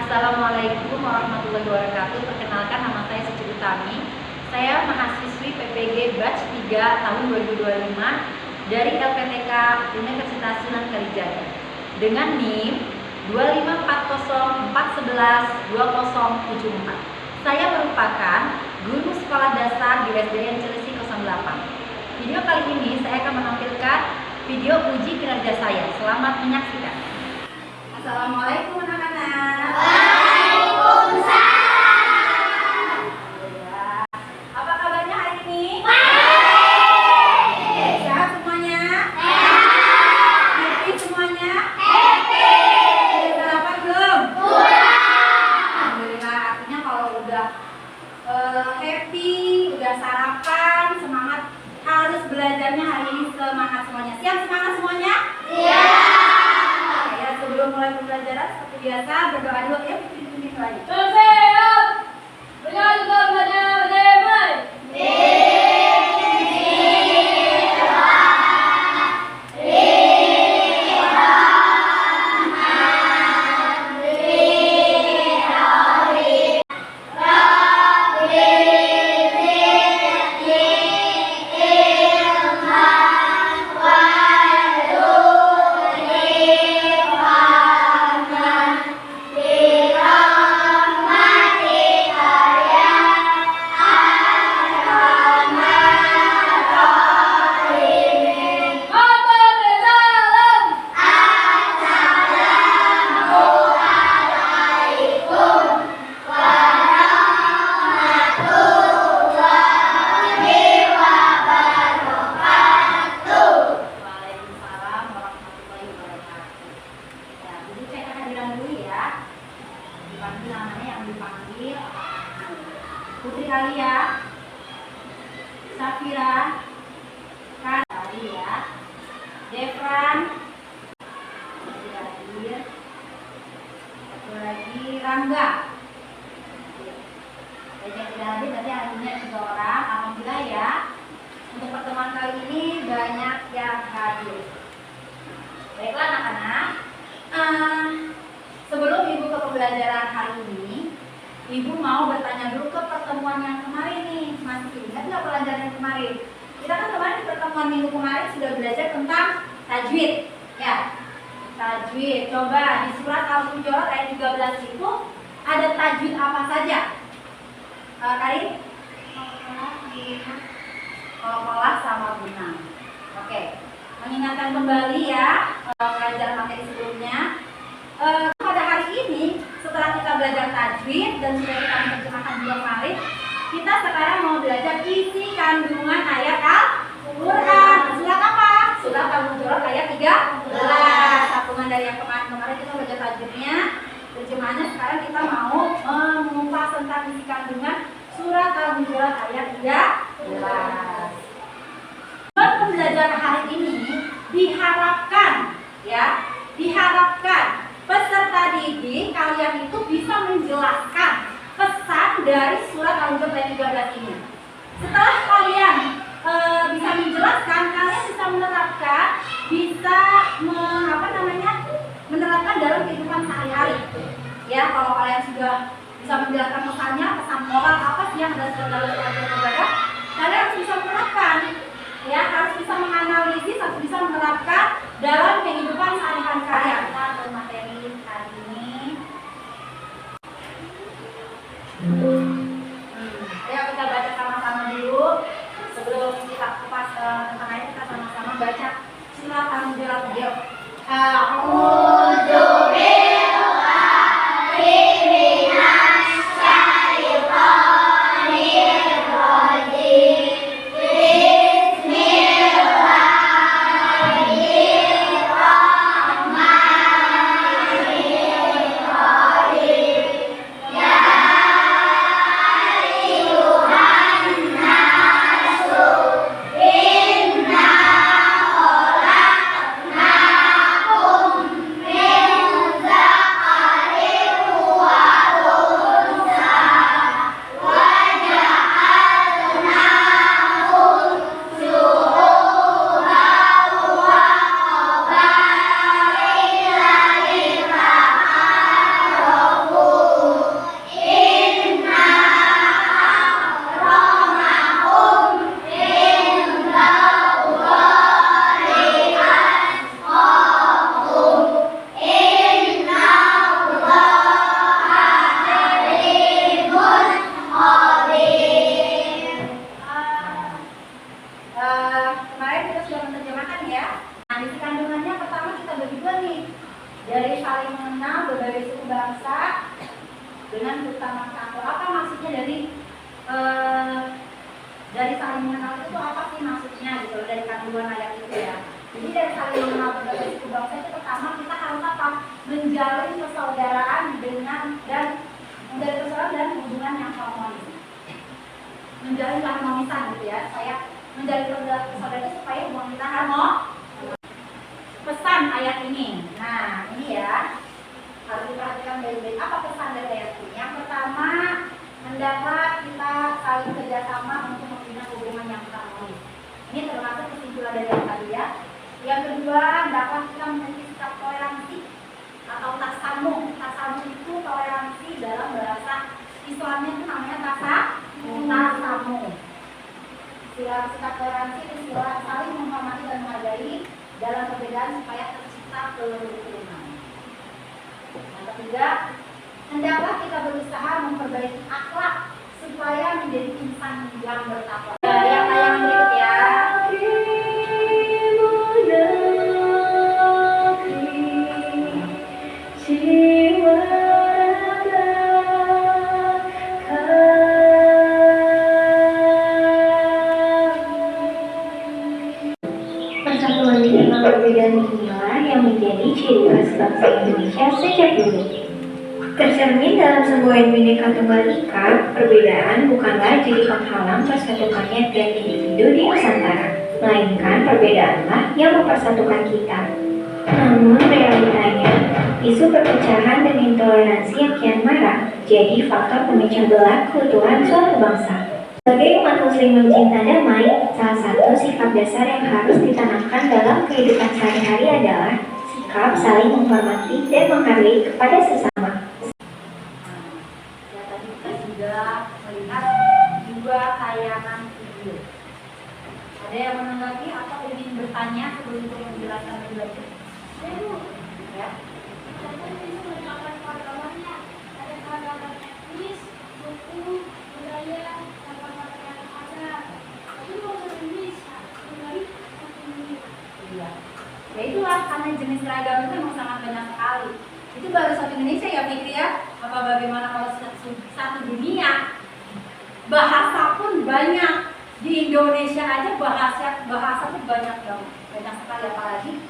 Assalamualaikum warahmatullahi wabarakatuh. Perkenalkan, nama saya Suci Utami. Saya mahasiswi PPG Batch 3 tahun 2025 dari LPTK Universitas Sunan Kalijaga dengan NIM 25404112074. Saya merupakan guru sekolah dasar di SDN Celisi 08. Video kali ini saya akan menampilkan video uji kinerja saya. Selamat menyaksikan. Assalamualaikum anak-anak. Waalaikumsalam. Apa kabarnya hari ini? Baik. Sehat semuanya? Sehat. Happy semuanya? Happy. Sudah sarapan belum? Sudah. Alhamdulillah, artinya kalau udah happy, udah sarapan, semangat, harus belajarnya hari ini semangat semuanya. Siap semangat semuanya? Iya. Ya, sebelum mulai pembelajaran seperti biasa berdoa dulu ya, pimpin lagi. Dipanggil namanya, yang dipanggil Putri Alia, Safira, Alia, Devran, tidak hadir, satu lagi Rangga. Yang tidak hadir berarti hanya 3 orang. Alhamdulillah ya, untuk pertemuan kali ini banyak yang hadir. Baiklah anak-anak, sebelum Ibu ke pembelajaran hari ini, Ibu mau bertanya dulu ke pertemuan yang kemarin nih. Masih ingat nggak pelajaran yang kemarin? Kita kan kemarin di pertemuan minggu kemarin sudah belajar tentang tajwid, ya. Tajwid. Coba di surat Al-Hujurat ayat 13 itu ada tajwid apa saja? Karin? Qalqalah sama gunang. Oke. Mengingatkan kembali ya pelajaran materi sebelumnya. Pada hari ini setelah kita belajar tajwid dan sudah kita menerjemahkan juga kemarin, kita sekarang mau belajar isi kandungan ayat Al-Quran. Surat apa? Surat Al-Hujurat ayat 13. Sambungan dari yang kemarin kita belajar tajwidnya, terjemahannya. Sekarang kita mau mengupas tentang isi kandungan surat Al-Hujurat ayat 13. Pembelajaran hari ini diharapkan peserta didik kalian itu bisa menjelaskan pesan dari surat Al-Hujurat ayat 13 ini. Setelah kalian bisa menjelaskan, kalian bisa menerapkan, menerapkan dalam kehidupan sehari-hari. Ya, kalau kalian sudah bisa menjelaskan pesannya, pesan moral apa sih yang ada dalam surat Al-Hujurat, kalian harus bisa menerapkan. Ya, harus bisa menganalisis, harus bisa menerapkan dalam kehidupan sehari-hari kalian. Kita ke materi hari ini. Ayo kita baca sama-sama dulu. Sebelum kita kupas tentang ayat, kita sama-sama baca surat Al-Hujurat. Yuk. Inna ya. Nah, isi kandungannya pertama kita bagi dua nih. Dari saling mengenal berbagai suku bangsa dengan keutamaan satu. Apa maksudnya dari saling mengenal itu apa sih maksudnya gitu dari kandungan ayat itu ya. Jadi dari saling mengenal berbagai suku bangsa itu pertama kita harus apa? Menjalin persaudaraan dan hubungan yang harmonis. Menjalin keharmonisan gitu ya. Saya menjalin persaudaraan supaya hubungan kita harmonis. Pesan ayat ini. Nah, ini ya. Harus diperhatikan baik-baik. Apa pesan dari ayat ini? Yang pertama, hendaklah kita saling kerjasama untuk membina hubungan yang harmonis. Ini termasuk kesimpulan dari yang tadi ya. Yang kedua, hendaklah kita memiliki sikap toleransi atau tasamuh. Tasamuh itu toleransi dalam bahasa Islamnya itu namanya tasamuh. Sikap toleransi itu saling menghormati dan menghargai dalam perbedaan supaya tercipta kerukunan. Yang ketiga, hendaklah kita berusaha memperbaiki akhlak supaya menjadi insan yang bertakwa. Yang berikut ya. Persatuan di tengah perbedaan inilah yang menjadi ciri khas bangsa Indonesia sejak dulu. Tercermin dalam semboyan Bhinneka Tunggal Ika, perbedaan bukanlah jadi penghalang persatukannya tiap individu di Nusantara, melainkan perbedaanlah yang mempersatukan kita. Namun realitanya, isu perpecahan dan intoleransi yang kian marak jadi faktor pemecah belah keutuhan suatu bangsa. Sebagai umat muslim mencinta damai, salah satu sikap dasar yang harus ditanamkan dalam kehidupan sehari-hari adalah sikap saling menghormati dan menghargai kepada sesama. Ya, tadi kita sudah melihat dua tayangan video. Ada yang menanggapi atau ingin bertanya sebelum untuk menjelaskan lebih lanjut? Ya. Ya itulah, karena jenis seragam itu memang sangat banyak sekali. Itu baru satu Indonesia ya Fikri ya. Apa bagaimana kalau satu dunia? Bahasa pun banyak. Di Indonesia aja bahasa pun banyak dong. Banyak sekali, apalagi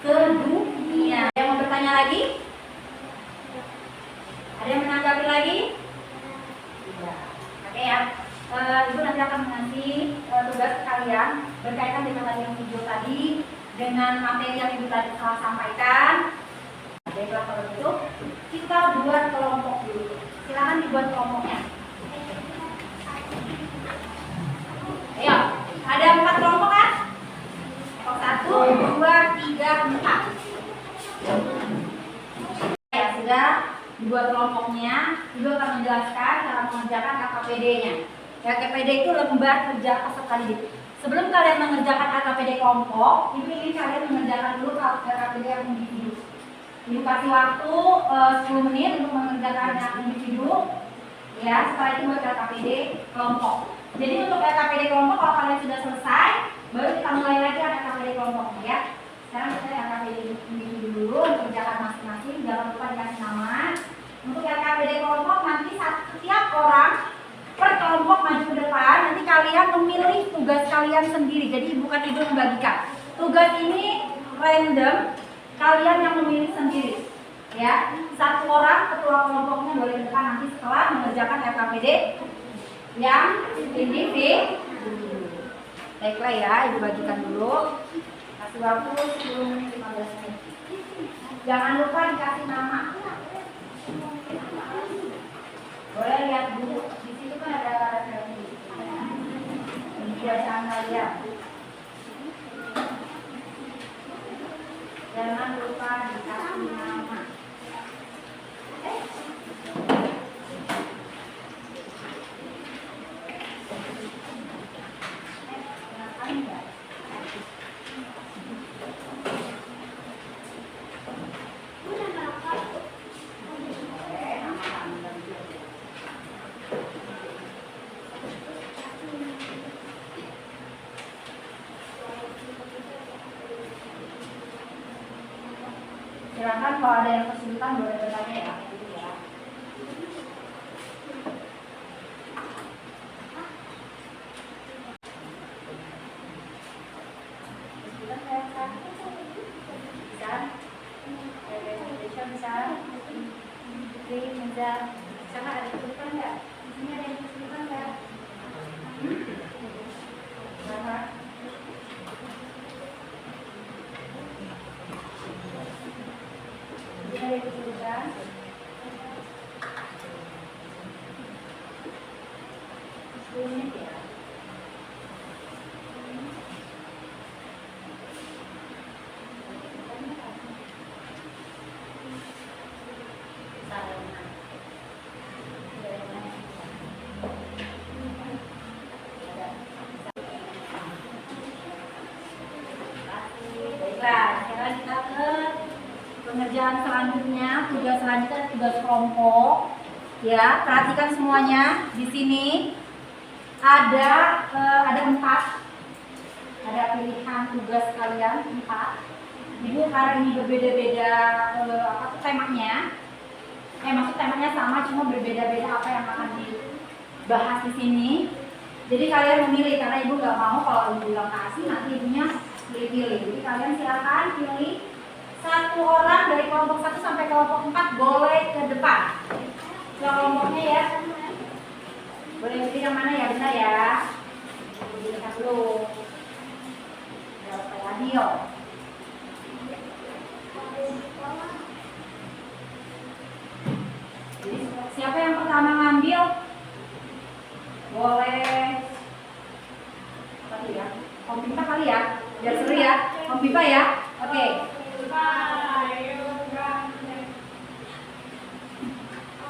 ke dunia. Yang mau bertanya lagi? Ada yang menanggapi lagi? Ya. Oke ya. Ibu nanti akan mengasih tugas kalian berkaitan dengan yang video tadi, dengan materi yang Ibu tadi telah sampaikan. Baiklah, kalau gitu kita buat kelompok dulu. Silakan dibuat kelompoknya. Ayo, ada 4 kelompok kan? Kelompok 1, 2, 3, 4. Ya sudah dibuat kelompoknya. Ibu akan menjelaskan cara mengerjakan KKPD-nya. KKPD itu lembar kerja peserta didik. Sebelum kalian mengerjakan KKPD kelompok, Ibu ingin kalian mengerjakan dulu KKPD yang individu. Ibu kasih waktu 10 menit untuk mengerjakan yang individu. Ya, setelah itu buat KKPD kelompok. Jadi untuk KKPD kelompok kalau kalian sudah selesai, baru kita mulai lagi KKPD kelompok ya. Sekarang kita KKPD individu dulu, mengerjakan masing-masing. Jangan lupa dikasih nama. Untuk KKPD kelompok nanti setiap orang per kelompok maju ke depan, nanti kalian memilih tugas kalian sendiri. Jadi bukan Ibu membagikan. Tugas ini random, kalian yang memilih sendiri. Ya, satu orang ketua kelompoknya boleh ke depan nanti setelah mengerjakan KKPD yang individu. Baiklah ya, Ibu bagikan dulu. Kasih waktu 10 menit 15 menit. Jangan lupa dikasih nama. Boleh lihat dulu. Itu kan ada kebiasaan kalian. Jangan lupa dikasih nama. Silakan kalau ada yang kesulitan boleh bertanya ya. Sama ada kesulitan nggak? Di sini ada yang kesulitan nggak? Sama. Di sini ada yang kesulitan. Menit ya. Baiklah, sekarang kita ke pengerjaan selanjutnya, tugas selanjutnya tugas kelompok. Ya, perhatikan semuanya. Di sini ada 4. Ada pilihan tugas kalian 4. Jadi karena ini berbeda-beda temanya. Maksud temanya sama, cuma berbeda-beda apa yang akan dibahas di sini. Jadi kalian memilih, karena ibu nggak mau kalau ibu bilang kasih nanti ibunya pilih-pilih. Jadi kalian silakan pilih satu orang dari kelompok 1 sampai kelompok 4 boleh ke depan. Kelompoknya ya. Boleh pilih yang mana ya, benar ya? Lihat dulu. Radio. Jadi siapa yang pertama ngambil? Boleh. Apa ya? Om Pipa kali ya? Biar seru ya. Om Pipa ya. Oke.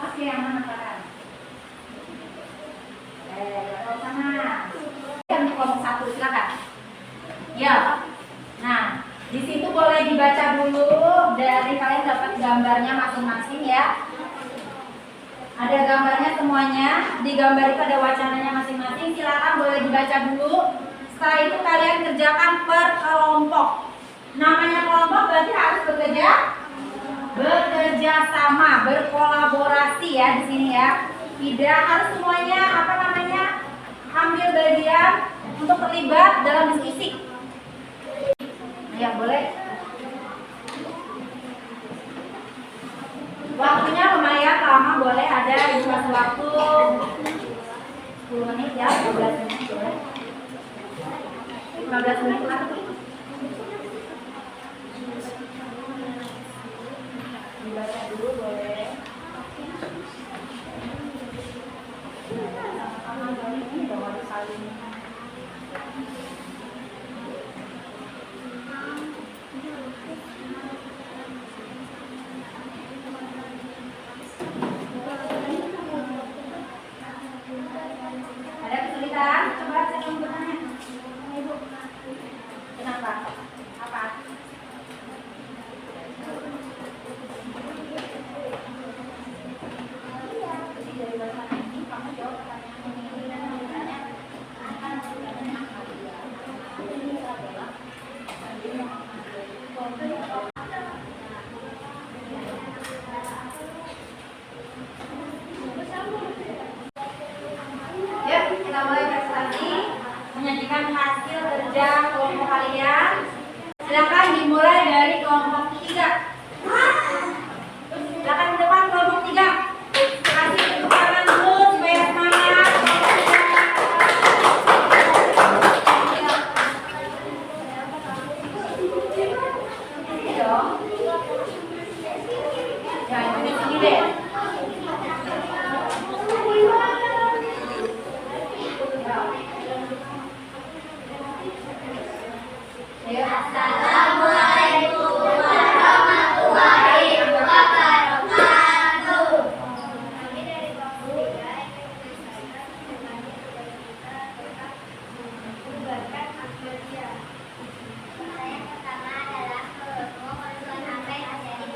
Oke, yang mana sekarang? Kalau sana. Yang di kelompok 1 silakan. Ya. Nah, di situ boleh dibaca dulu dari kalian dapat gambarnya masing-masing ya. Ada gambarnya semuanya, di gambar itu ada wacananya masing-masing. Silakan boleh dibaca dulu. Setelah itu kalian kerjakan per kelompok. Namanya kelompok berarti harus bekerja sama, berkolaborasi ya di sini ya. Tidak harus semuanya ambil bagian untuk terlibat dalam diskusi. Ya boleh. Waktunya lumayan lama, boleh ada dikasih waktu 10 menit ya, 15 menit boleh. 15 menit lah. Dibaca dulu boleh. Sama-sama ini dong harus saling. Ada kesulitan? Coba saya mau bertanya. Ibu. Kenapa? Apa? Jadi dari bahasa ini kamu jawab pertanyaan ini dan bertanya akan sebenarnya apa dia? Ini adalah ya, kita mulai presentasi menyajikan hasil kerja kelompok kalian. Silakan dimulai dari kelompok 3. Silakan ke depan kelompok 3. Kasih tepuk tangan dulu supaya semangat. Ini dong. Ya, itu di sini deh. Assalamualaikum warahmatullahi wabarakatuh. Yang pertama adalah mengumpulkan apa yang terjadi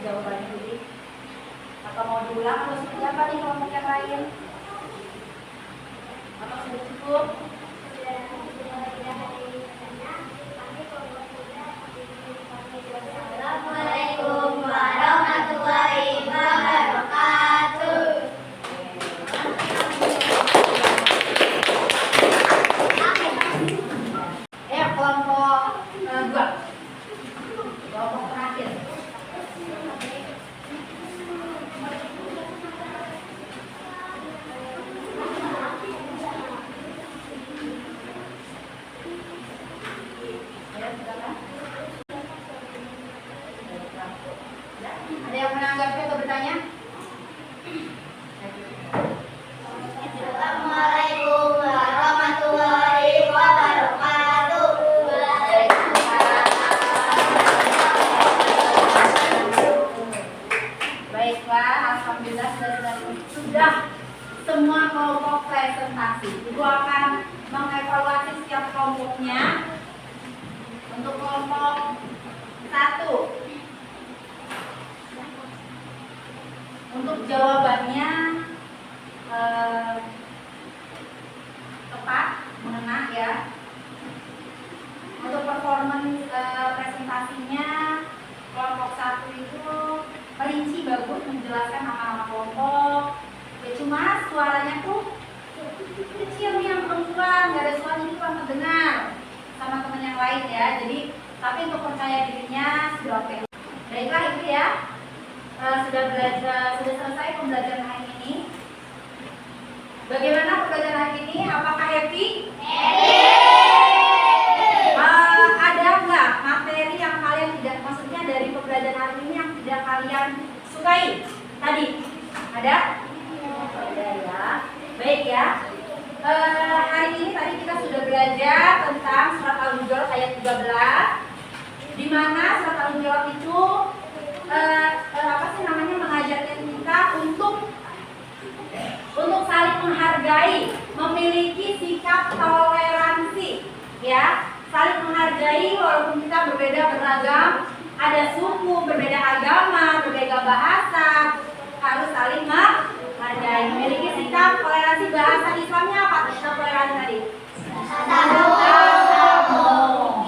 jawabannya dulu? Atau mau diulang atau seperti apa nih kelompok yang lain? Atau sudah cukup? Assalamualaikum warahmatullahi wabarakatuh. Kelompok 2. Kelompok terakhir. Ya, silakan. Ada yang menanggapi atau bertanya? Assalamualaikum warahmatullahi wabarakatuh. Baiklah, alhamdulillah sudah semua kelompok presentasi. Ibu akan mengevaluasi setiap kelompoknya. Untuk kelompok 1, untuk jawabannya tepat, mengena ya. Untuk performance presentasinya kelompok 1 itu perinci bagus menjelaskan nama-nama kelompok. Ya cuma suaranya tuh kecil nih yang perempuan, nggak ada suara ini kurang terdengar sama teman yang lain ya. Jadi tapi untuk percaya dirinya sudah oke. Baiklah itu ya. Sudah selesai pembelajaran hari ini. Bagaimana pembelajaran hari ini? Apakah happy? Ada nggak materi yang kalian tidak, maksudnya dari pembelajaran hari ini yang tidak kalian sukai? Tadi ada? Ada ya. Baik ya. Hari ini tadi kita sudah belajar tentang surat Al-Hujurat ayat 13, di mana surat Al-Hujurat itu mengajarkan kita untuk saling menghargai, memiliki sikap toleransi, ya, saling menghargai walaupun kita berbeda beragam, ada suku, berbeda agama, berbeda bahasa, harus saling menghargai, memiliki sikap toleransi. Bahasa Islamnya apa? Sikap toleransi tadi.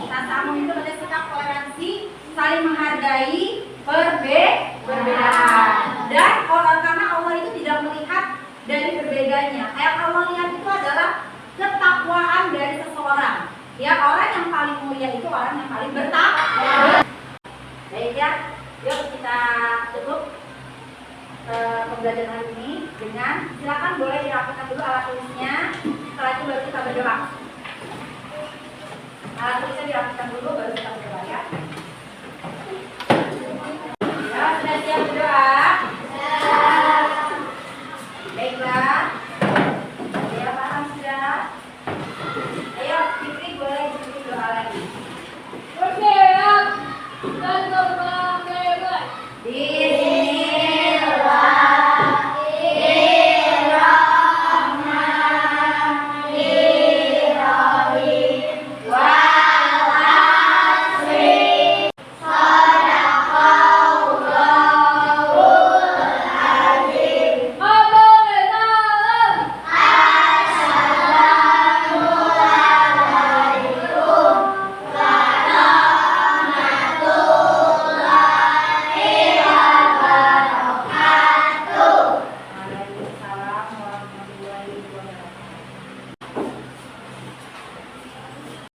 Tasamuh itu berarti sikap toleransi, saling menghargai perbedaan. Dan karena Allah itu tidak melihat dari berbedanya. Yang Allah lihat itu adalah ketakwaan dari seseorang. Ya, orang yang paling mulia itu orang yang paling bertakwa. Baik ya, yuk kita tutup pembelajaran hari ini dengan silakan boleh dirapikan dulu alat tulisnya. Setelah itu baru kita berdoa. Alat tulisnya dirapikan dulu baru kita